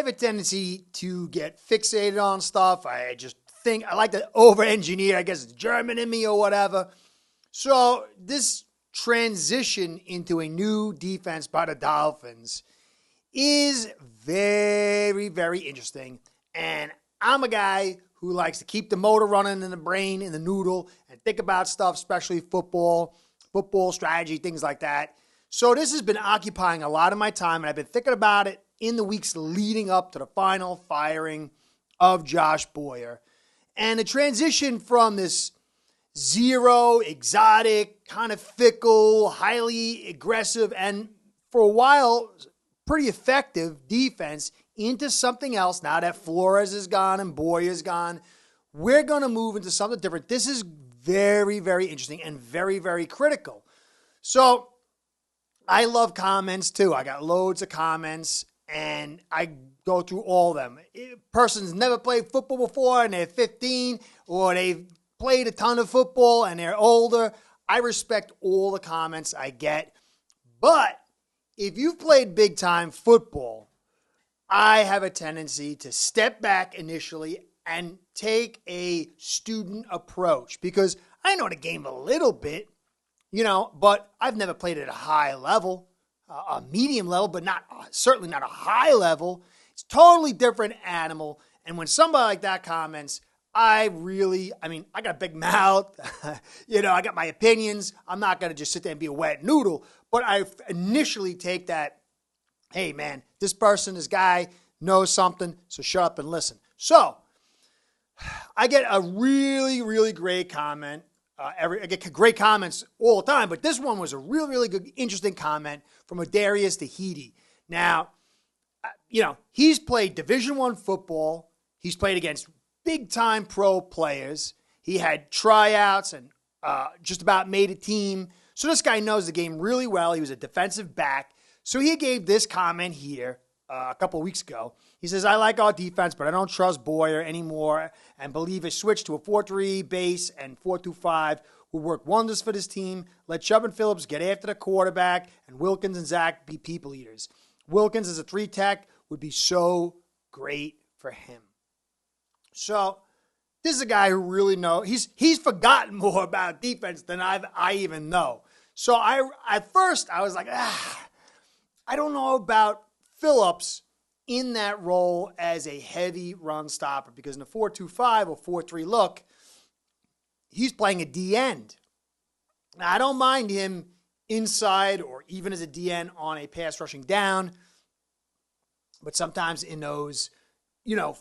have a tendency to get fixated on stuff. I just think I like to over-engineer. I guess it's German in me or whatever. So this transition into a new defense by the Dolphins is very, very interesting. And I'm a guy who likes to keep the motor running in the brain, in the noodle, and think about stuff, especially football strategy, things like that. So this has been occupying a lot of my time, and I've been thinking about it in the weeks leading up to the final firing of Josh Boyer. And the transition from this zero, exotic, kind of fickle, highly aggressive, and for a while, pretty effective defense into something else. Now that Flores is gone and Boyer's gone, we're going to move into something different. This is very, very interesting and very, very critical. So I love comments too. I got loads of comments and I go through all of them. Person's never played football before and they're 15, or they've played a ton of football and they're older. I respect all the comments I get. But if you've played big time football, I have a tendency to step back initially and take a student approach, because I know the game a little bit, but I've never played at a high level, a medium level, but certainly not a high level. It's a totally different animal. And when somebody like that comments, I got a big mouth, I got my opinions. I'm not going to just sit there and be a wet noodle, but I initially take that, hey man, this guy knows something, so shut up and listen. So I get a really, really great comment. I get great comments all the time, but this one was a really, really good, interesting comment from Darius Tahiti. Now, he's played Division I football. He's played against big-time pro players. He had tryouts and just about made a team. So this guy knows the game really well. He was a defensive back. So he gave this comment here a couple of weeks ago. He says, I like our defense, but I don't trust Boyer anymore and believe a switch to a 4-3 base and 4-2-5 will work wonders for this team. Let Chubb and Phillips get after the quarterback and Wilkins and Zach be people eaters. Wilkins as a 3-tech would be so great for him. So this is a guy who really knows. He's forgotten more about defense than I even know. So at first I was like, I don't know about Phillips in that role as a heavy run stopper, because in the 4-2-5 or 4-3 look, he's playing a D end. Now, I don't mind him inside or even as a DN on a pass rushing down, but sometimes in those,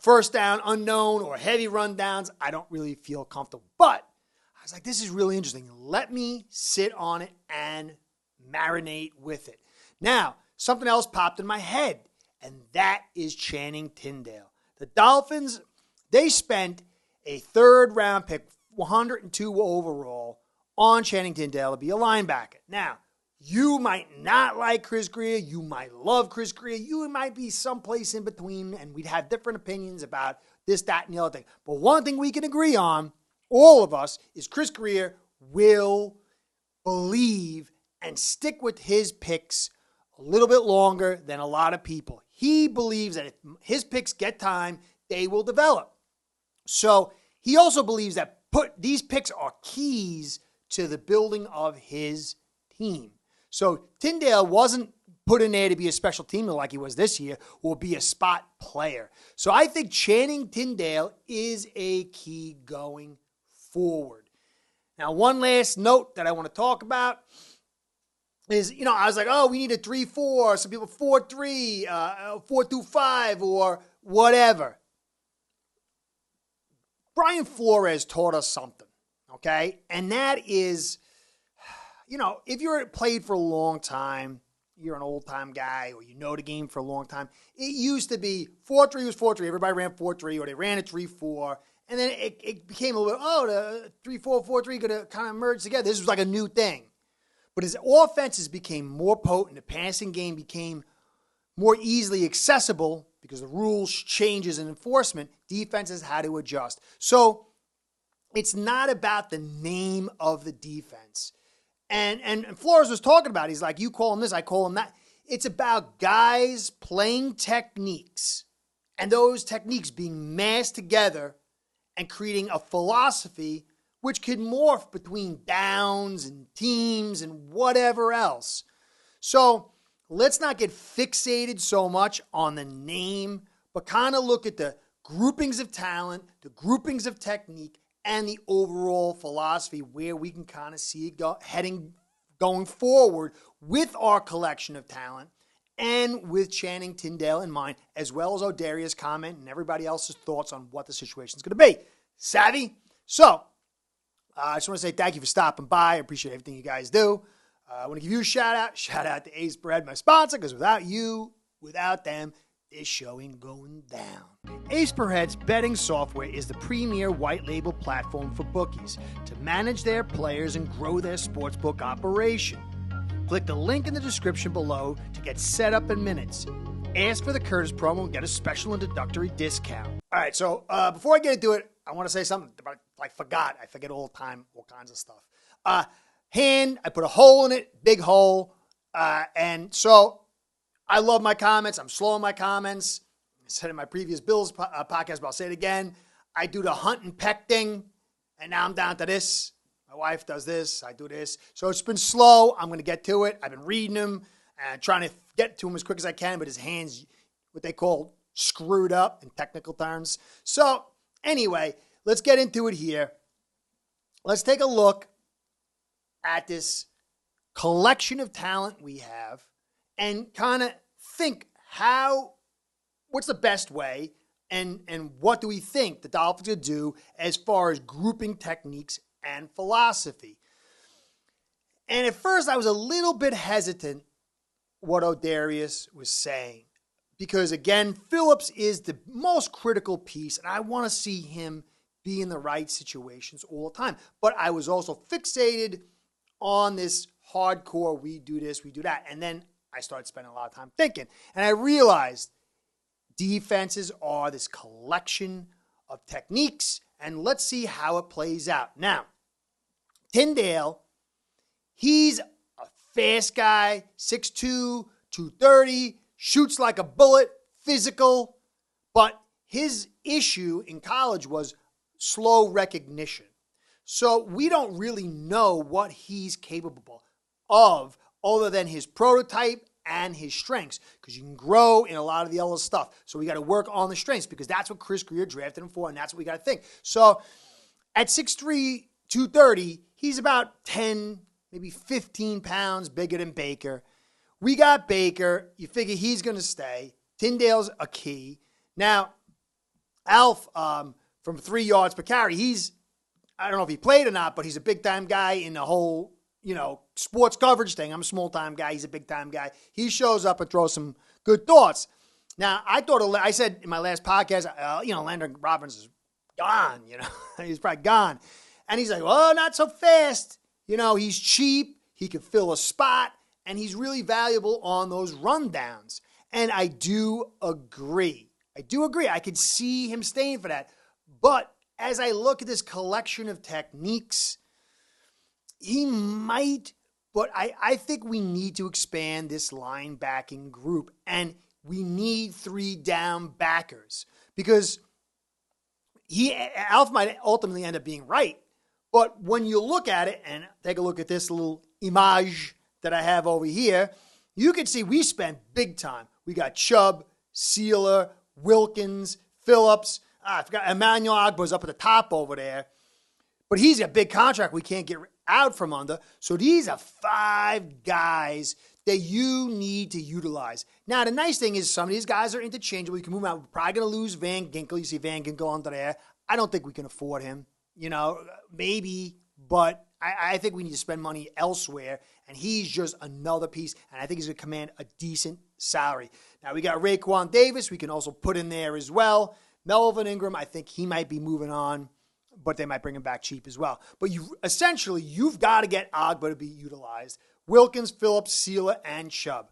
first down unknown or heavy run downs, I don't really feel comfortable. But I was like, this is really interesting. Let me sit on it and marinate with it. Now, something else popped in my head, and that is Channing Tindall. The Dolphins, they spent a third-round pick, 102 overall, on Channing Tindall to be a linebacker. Now, you might not like Chris Grier. You might love Chris Grier. You might be someplace in between, and we'd have different opinions about this, that, and the other thing. But one thing we can agree on, all of us, is Chris Grier will believe and stick with his picks a little bit longer than a lot of people. He believes that if his picks get time, they will develop. So he also believes that these picks are keys to the building of his team. So Tindall wasn't put in there to be a special teamer like he was this year, or be a spot player. So I think Channing Tindall is a key going forward. Now, one last note that I want to talk about is, I was like, we need a 3-4, some people 4-3, 4-2-5, or whatever. Brian Flores taught us something, okay? And that is, if you're played for a long time, you're an old-time guy, or you know the game for a long time, it used to be 4-3 was 4-3. Everybody ran 4-3, or they ran a 3-4. And then it became a little, the 3-4, 4-3 going to kind of merge together. This was like a new thing. But as offenses became more potent, the passing game became more easily accessible because the rules changes and enforcement, defenses had to adjust. So it's not about the name of the defense. And Flores was talking about it. He's like, you call him this, I call him that. It's about guys playing techniques and those techniques being massed together and creating a philosophy which could morph between downs and teams and whatever else. So let's not get fixated so much on the name, but kind of look at the groupings of talent, the groupings of technique, and the overall philosophy where we can kind of see it going forward with our collection of talent and with Channing Tindall in mind, as well as O'Darius' comment and everybody else's thoughts on what the situation is going to be. Savvy? So, I just want to say thank you for stopping by. I appreciate everything you guys do. I want to give you a shout out. Shout out to Ace Bread, my sponsor, because without them, this show ain't going down. Ace Per Head's betting software is the premier white label platform for bookies to manage their players and grow their sportsbook operation. Click the link in the description below to get set up in minutes. Ask for the Curtis promo and get a special introductory discount. All right, so before I get into it, I want to say something about I forget all the time, all kinds of stuff. Hand, I put a hole in it, big hole. And so I love my comments. I'm slow on my comments. I said in my previous Bills podcast, but I'll say it again. I do the hunt and peck thing, and now I'm down to this. My wife does this. I do this. So it's been slow. I'm going to get to it. I've been reading him and trying to get to him as quick as I can, but his hand's what they call screwed up in technical terms. So anyway, let's get into it here. Let's take a look at this collection of talent we have and kind of think what's the best way and what do we think the Dolphins will do as far as grouping techniques and philosophy. And at first I was a little bit hesitant what O'Darius was saying because, again, Phillips is the most critical piece and I want to see him be in the right situations all the time. But I was also fixated on this hardcore, we do this, we do that. And then I started spending a lot of time thinking. And I realized defenses are this collection of techniques, and let's see how it plays out. Now, Tindall, he's a fast guy, 6'2", 230, shoots like a bullet, physical, but his issue in college was slow recognition. So we don't really know what he's capable of other than his prototype and his strengths, because you can grow in a lot of the other stuff. So we got to work on the strengths because that's what Chris Greer drafted him for, and that's what we got to think. So at 6'3", 230, he's about 10, maybe 15 pounds bigger than Baker. We got Baker. You figure he's going to stay. Tyndale's a key. Now, Alf, from 3 yards per carry, I don't know if he played or not, but he's a big-time guy in the whole, sports coverage thing. I'm a small-time guy. He's a big-time guy. He shows up and throws some good thoughts. Now, I said in my last podcast, Landon Robbins is gone, He's probably gone. And he's like, well, not so fast. He's cheap. He can fill a spot. And he's really valuable on those rundowns. And I do agree. I could see him staying for that. But as I look at this collection of techniques, he might, but I think we need to expand this linebacking group. And we need 3 down backers because Alf might ultimately end up being right. But when you look at it and take a look at this little image that I have over here, you can see we spent big time. We got Chubb, Sealer, Wilkins, Phillips. I forgot Emmanuel Ogba's up at the top over there. But he's a big contract we can't get out from under. So these are 5 guys that you need to utilize. Now, the nice thing is some of these guys are interchangeable. You can move them out. We're probably going to lose Van Ginkel. You see Van Ginkel under there. I don't think we can afford him. Maybe, but I think we need to spend money elsewhere. And he's just another piece. And I think he's going to command a decent salary. Now, we got Raekwon Davis. We can also put in there as well. Melvin Ingram, I think he might be moving on, but they might bring him back cheap as well. But you've got to get Ogba to be utilized. Wilkins, Phillips, Sealer, and Chubb.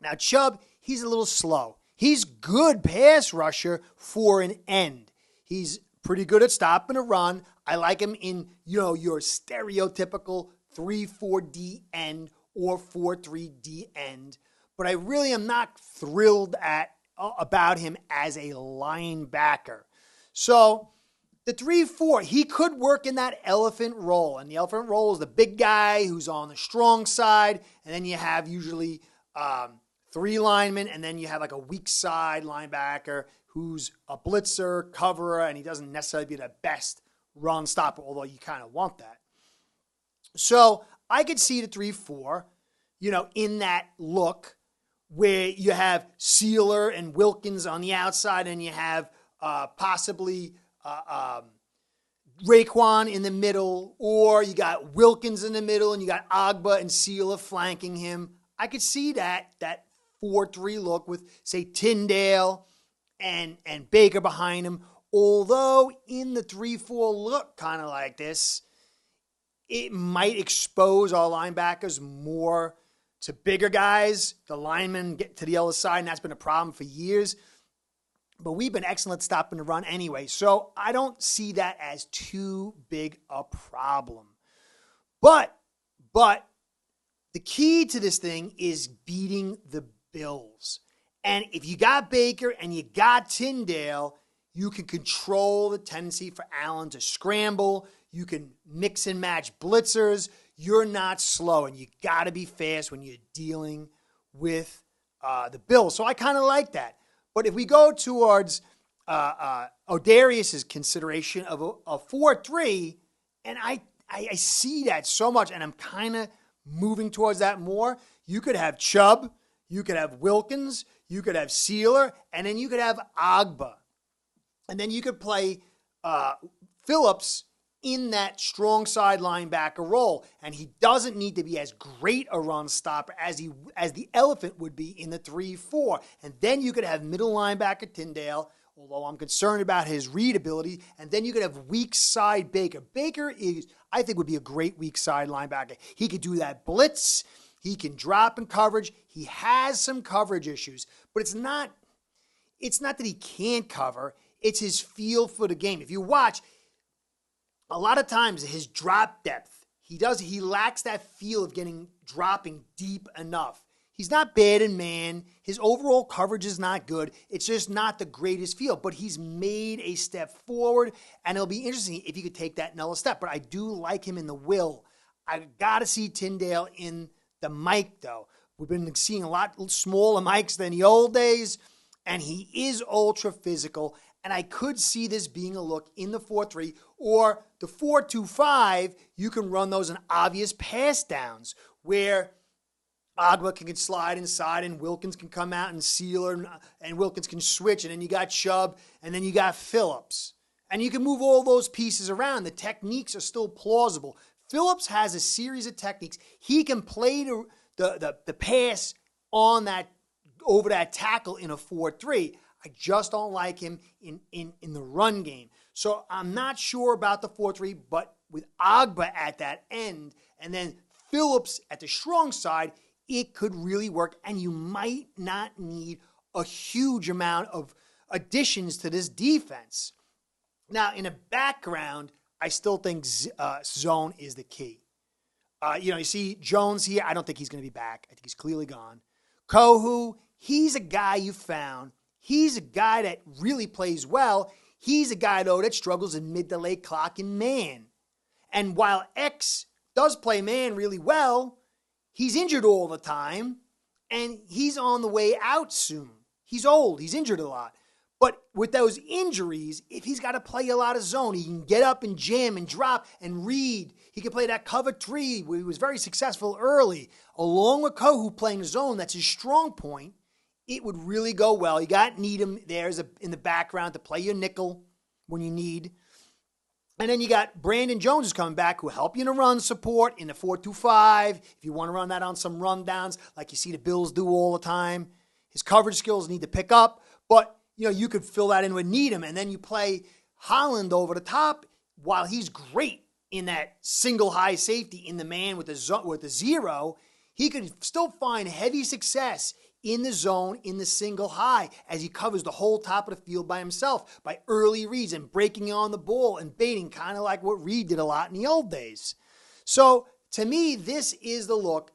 Now, Chubb, he's a little slow. He's good pass rusher for an end. He's pretty good at stopping a run. I like him in, your stereotypical 3-4 end or 4-3 end. But I really am not thrilled at about him as a linebacker. So the 3-4, he could work in that elephant role. And the elephant role is the big guy who's on the strong side. And then you have usually 3 linemen. And then you have like a weak side linebacker who's a blitzer, coverer, and he doesn't necessarily be the best run stopper, although you kind of want that. So I could see the 3-4, in that look where you have Sealer and Wilkins on the outside and you have possibly Raekwon in the middle, or you got Wilkins in the middle and you got Agba and Sealer flanking him. I could see that 4-3 look with, say, Tindall and Baker behind him. Although in the 3-4 look kind of like this, it might expose our linebackers more to bigger guys. The linemen get to the other side, and that's been a problem for years. But we've been excellent stopping the run anyway. So I don't see that as too big a problem. But the key to this thing is beating the Bills. And if you got Baker and you got Tindall, you can control the tendency for Allen to scramble. You can mix and match blitzers. You're not slow, and you got to be fast when you're dealing with the Bills. So I kind of like that. But if we go towards O'Darius's consideration of a 4-3, and I see that so much, and I'm kind of moving towards that more. You could have Chubb, you could have Wilkins, you could have Sealer, and then you could have Agba. And then you could play Phillips in that strong side linebacker role. And he doesn't need to be as great a run stopper as the elephant would be in the 3-4. And then you could have middle linebacker Tindall, although I'm concerned about his read ability. And then you could have weak side Baker. Baker I think, would be a great weak side linebacker. He could do that blitz. He can drop in coverage. He has some coverage issues, but it's not that he can't cover. It's his feel for the game. If you watch, a lot of times his drop depth, he lacks that feel of dropping deep enough. He's not bad in man. His overall coverage is not good. It's just not the greatest feel, but he's made a step forward, and it'll be interesting if he could take that another step. But I do like him in the will. I got to see Tindall in the Mike, though. We've been seeing a lot smaller Mikes than the old days, and he is ultra physical. And I could see this being a look in the 4-3 or the 4-2-5. You can run those in obvious pass downs where Agba can slide inside and Wilkins can come out and Sealer and Wilkins can switch. And then you got Chubb and then you got Phillips. And you can move all those pieces around. The techniques are still plausible. Phillips has a series of techniques. He can play the pass on that over that tackle in a 4-3. I just don't like him in the run game. So I'm not sure about the 4-3, but with Agba at that end and then Phillips at the strong side, it could really work. And you might not need a huge amount of additions to this defense. Now, in the background, I still think zone is the key. You see Jones here. I don't think he's going to be back. I think he's clearly gone. Kohu, he's a guy you found. He's a guy that really plays well. He's a guy, though, that struggles in mid to late clock in man. And while X does play man really well, he's injured all the time, and he's on the way out soon. He's old. He's injured a lot. But with those injuries, if he's got to play a lot of zone, he can get up and jam and drop and read. He can play that cover 3 where he was very successful early. Along with Kohu playing zone, that's his strong point. It would really go well. You got Needham there in the background to play your nickel when you need. And then you got Brandon Jones is coming back who will help you in the run support in the 4-2-5. If you want to run that on some rundowns like you see the Bills do all the time. His coverage skills need to pick up. But, you could fill that in with Needham. And then you play Holland over the top while he's great in that single high safety in the man with the zero. He could still find heavy success in the zone, in the single high, as he covers the whole top of the field by himself, by early reads and breaking on the ball and baiting, kind of like what Reed did a lot in the old days. So, to me, this is the look.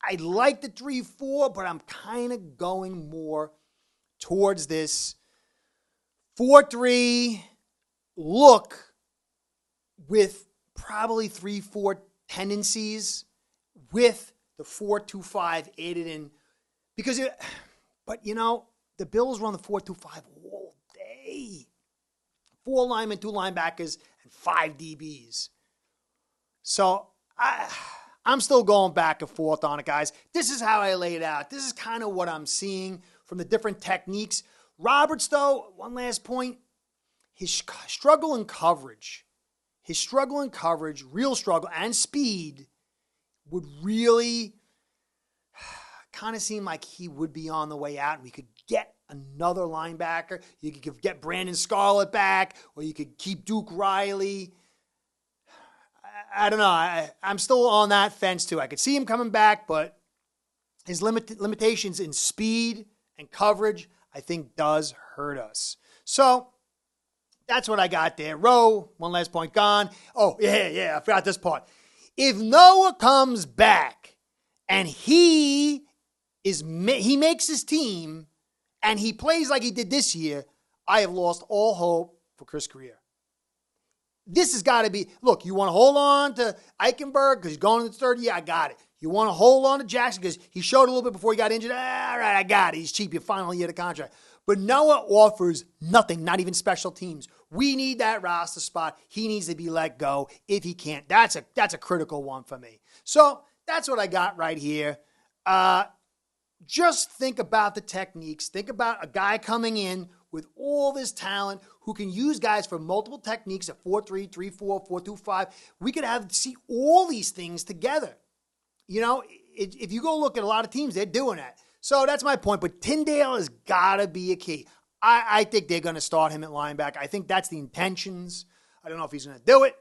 I like the 3-4, but I'm kind of going more towards this 4-3 look with probably 3-4 tendencies with the 4-2-5 added in. But the Bills run the 4-2-5 all day. 4 linemen, 2 linebackers, and 5 DBs. So I'm still going back and forth on it, guys. This is how I lay it out. This is kind of what I'm seeing from the different techniques. Roberts, though, one last point, his struggle in coverage, real struggle, and speed would really kind of seem like he would be on the way out, and we could get another linebacker. You could get Brandon Scarlett back, or you could keep Duke Riley. I don't know. I'm still on that fence, too. I could see him coming back, but his limitations in speed and coverage, I think, does hurt us. So that's what I got there. Rowe, one last point gone. Oh, yeah, I forgot this part. If Noah comes back and he makes his team and he plays like he did this year, I have lost all hope for Chris Greer. This has got to be, look, you want to hold on to Eichenberg because he's going in the third year? I got it. You want to hold on to Jackson because he showed a little bit before he got injured? All right, I got it. He's cheap. Your final year of the contract. But Noah offers nothing, not even special teams. We need that roster spot. He needs to be let go if he can't. That's a critical one for me. So that's what I got right here. Just think about the techniques. Think about a guy coming in with all this talent who can use guys for multiple techniques at 4-3, 3-4, 4-2-5. We could see all these things together. If you go look at a lot of teams, they're doing that. So that's my point. But Tindall has got to be a key. I think they're going to start him at linebacker. I think that's the intentions. I don't know if he's going to do it.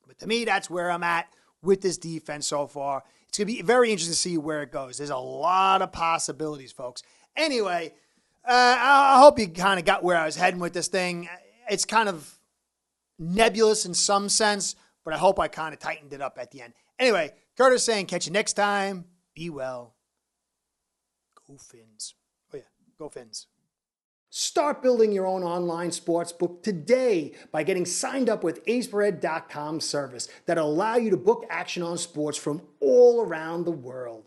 But to me, that's where I'm at with this defense so far. It's going to be very interesting to see where it goes. There's a lot of possibilities, folks. Anyway, I hope you kind of got where I was heading with this thing. It's kind of nebulous in some sense, but I hope I kind of tightened it up at the end. Anyway, Curtis saying, catch you next time. Be well. Go Fins. Oh, yeah. Go Fins. Start building your own online sportsbook today by getting signed up with aceperhead.com service that'll allow you to book action on sports from all around the world.